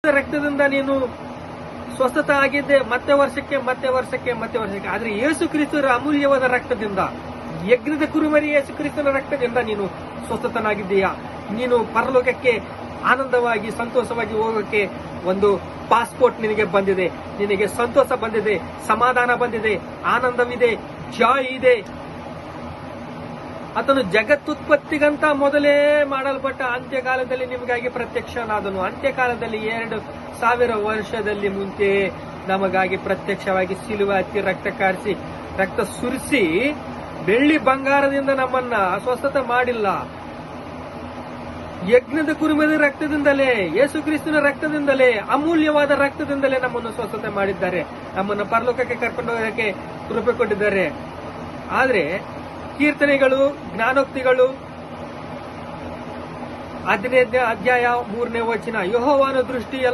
ರಕ್ತದಿಂದ ನೀನು ಸ್ವಸ್ಥತ ಆಗಿದ್ದೆ, ಮತ್ತೆ ವರ್ಷಕ್ಕೆ. ಆದ್ರೆ ಯೇಸು ಕ್ರಿಸ್ತರ ಅಮೂಲ್ಯವಾದ ರಕ್ತದಿಂದ, ಯಜ್ಞದ ಕುರುಮರಿ ಯೇಸು ಕ್ರಿಸ್ತನ ರಕ್ತದಿಂದ ನೀನು ಸ್ವಸ್ಥತನಾಗಿದ್ದೀಯಾ. ನೀನು ಪರಲೋಕಕ್ಕೆ ಆನಂದವಾಗಿ ಸಂತೋಷವಾಗಿ ಹೋಗೋಕೆ ಒಂದು ಪಾಸ್ಪೋರ್ಟ್ ನಿನಗೆ ಬಂದಿದೆ. ನಿನಗೆ ಸಂತೋಷ ಬಂದಿದೆ, ಸಮಾಧಾನ ಬಂದಿದೆ, ಆನಂದವಿದೆ, ಜಾಯ್ ಇದೆ. ಆತನು ಜಗತ್ತುತ್ಪತ್ತಿಗಂತ ಮೊದಲೇ ಮಾಡಲ್ಪಟ್ಟ ಅಂತ್ಯಕಾಲದಲ್ಲಿ ನಿಮಗಾಗಿ ಪ್ರತ್ಯಕ್ಷನಾದನು. ಅಂತ್ಯಕಾಲದಲ್ಲಿ 2000 ವರ್ಷದಲ್ಲಿ ಮುಂಚೆ ನಮಗಾಗಿ ಪ್ರತ್ಯಕ್ಷವಾಗಿ ಸಿಲುವೆ ಹತ್ತಿ ರಕ್ತ ಕಾರಿಸಿ, ರಕ್ತ ಸುರಿಸಿ, ಬೆಳ್ಳಿ ಬಂಗಾರದಿಂದ ನಮ್ಮನ್ನ ಸ್ವಸ್ಥತೆ ಮಾಡಿಲ್ಲ. ಯಜ್ಞದ ಕುರುಬದ ರಕ್ತದಿಂದಲೇ, ಯೇಸು ಕ್ರಿಸ್ತನ ರಕ್ತದಿಂದಲೇ, ಅಮೂಲ್ಯವಾದ ರಕ್ತದಿಂದಲೇ ನಮ್ಮನ್ನು ಸ್ವಸ್ಥತೆ ಮಾಡಿದ್ದಾರೆ. ನಮ್ಮನ್ನು ಪರಲೋಕಕ್ಕೆ ಕರ್ಕೊಂಡು ಹೋಗೋದಕ್ಕೆ ಕೃಪೆ ಕೊಟ್ಟಿದ್ದಾರೆ. ಆದ್ರೆ ಕೀರ್ತನೆಗಳು, ಜ್ಞಾನೋಕ್ತಿಗಳು 15ನೇ ಅಧ್ಯಾಯ 3ನೇ ವಚನ, ಯೆಹೋವನ ದೃಷ್ಟಿ